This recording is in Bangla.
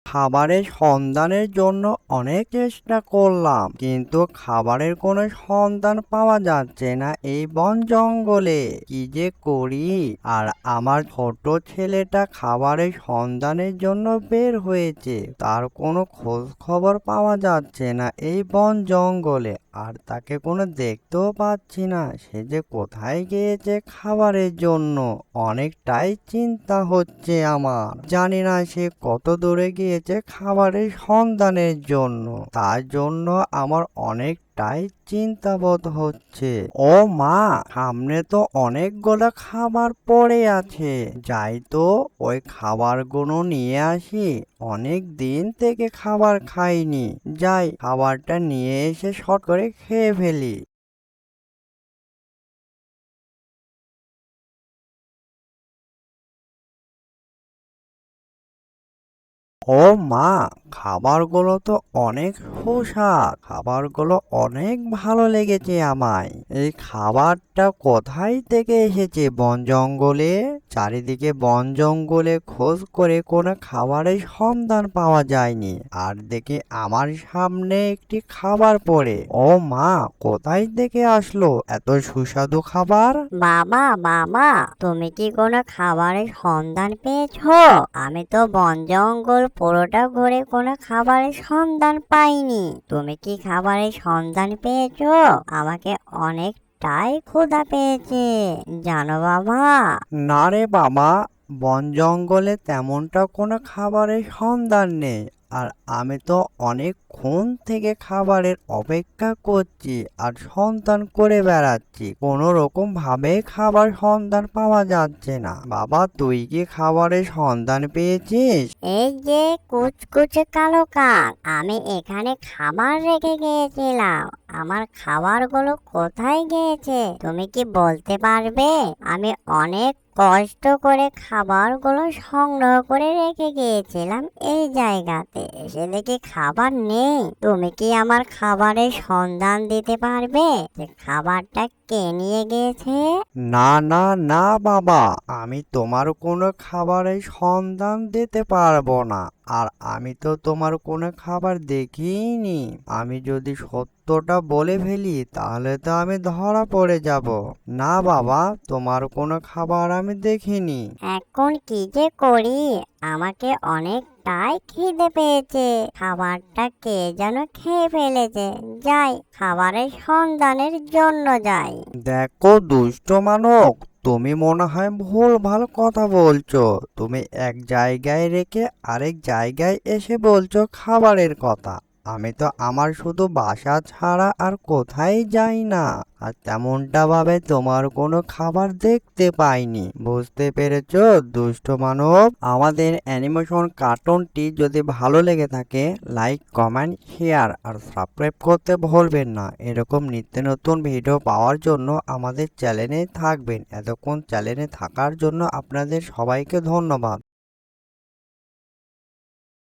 খাবারের সন্ধানের জন্য অনেক চেষ্টা করলাম, কিন্তু খাবারের কোনো সন্ধান পাওয়া যাচ্ছে না এই বন জঙ্গলে। কি যে করি। আর আমার ছোট ছেলেটা খাবারের সন্ধানের জন্য বের হয়েছে, তার কোনো খোঁজ খবর পাওয়া যাচ্ছে না এই বন জঙ্গলে। আর তাকে কোনো দেখতেও পাচ্ছি না, সে যে কোথায় গিয়েছে খাবারের জন্য। অনেকটাই চিন্তা হচ্ছে আমার, জানি না সে কত দূরে গিয়েছে খাবারের সন্ধানের জন্য। তার জন্য আমার অনেকটাই চিন্তাবোধ হচ্ছে। ও মা, সামনে তো অনেকগুলো খাবার পড়ে আছে, যাই তো ওই খাবারগুলো নিয়ে আসি। অনেক দিন থেকে খাবার খাইনি, যাই খাবারটা নিয়ে এসে শট করে খেয়ে ফেলি। ও মা, খাবারগুলো তো অনেক সুস্বাদ, খাবারগুলো অনেক ভালো লেগেছে আমায়। এই খাবারটা কোথায় থেকে এসেছে বন জঙ্গলে? চারিদিকে বন জঙ্গলে খোঁজ করে কোনো খাবারের সন্ধান পাওয়া যায়নি, আর দেখি আমার সামনে একটি খাবার পড়ে। ও মা, কোথায় থেকে আসলো এত সুস্বাদু খাবার? বাবা বাবা, তুমি কি কোনো খাবারের সন্ধান পেয়েছো? আমি তো বন জঙ্গল পুরোটা ঘুরে কোনো খাবারের সন্ধান পাইনি। তুমি কি খাবারের সন্ধান পেয়েছো? আমাকে অনেকটাই ক্ষুধা পেয়েছে, জানো বাবা। না রে বাবা, বন জঙ্গলে তেমনটা কোনো খাবারের সন্ধান নেই। আর আমি তো অনেকক্ষণ থেকে খাবারের অপেক্ষা করছি আর সন্ধান করে বেড়াচ্ছি, কোনো রকম ভাবে খাবার সন্ধান পাওয়া যাচ্ছে না। বাবা, তুই কি খাবারের সন্ধান পেয়েছিস? এই যে কুচকুচে কালো কাক, আমি এখানে খাবার রেখে গিয়েছিলাম। আমার খাবারগুলো কোথায় গিয়েছে তুমি কি বলতে পারবে? আমি অনেক কষ্ট করে খাবারগুলো সংগ্রহ করে রেখে গিয়েছিলাম এই জায়গাতে, এসে দেখি খাবার নেই। তুমি কি আমার খাবারের সন্ধান দিতে পারবে যে খাবারটা কে নিয়ে গিয়েছে? না না না বাবা, আমি তোমার কোনো খাবারের সন্ধান দিতে পারবো না। আর আমি তো তোমার কোনো খাবার দেখিনি। আমি যদি সত্যটা বলে ফেলি তাহলে তো আমি ধরা পড়ে যাব। না বাবা, তোমার কোনো খাবার আমি দেখিনি। এখন কি যে করি, আমাকে অনেকটাই খিদে পেয়েছে। খাবারটা কে যেন খেয়ে ফেলেছে। যাই, খাবারের সন্ধানের জন্য যাই। দেখো দুষ্ট মানব, তুমি মনে হয় ভুলভাল কথা বলছো। তুমি এক জায়গায় রেখে আরেক জায়গায় এসে বলছো খাবারের কথা। আমি তো আমার শুধু বাসা ছাড়া আর কোথায় যাই না, আর তেমনটা ভাবে তোমার কোনো খাবার দেখতে পাইনি। বুঝতে পেরেছো দুষ্ট মানব? আমাদের অ্যানিমেশন কার্টুনটি যদি ভালো লেগে থাকে, লাইক কমেন্ট শেয়ার আর সাবস্ক্রাইব করতে ভুলবেন না। এরকম নিত্য নতুন ভিডিও পাওয়ার জন্য আমাদের চ্যানেলে থাকবেন। এতক্ষণ চ্যানেলে থাকার জন্য আপনাদের সবাইকে ধন্যবাদ।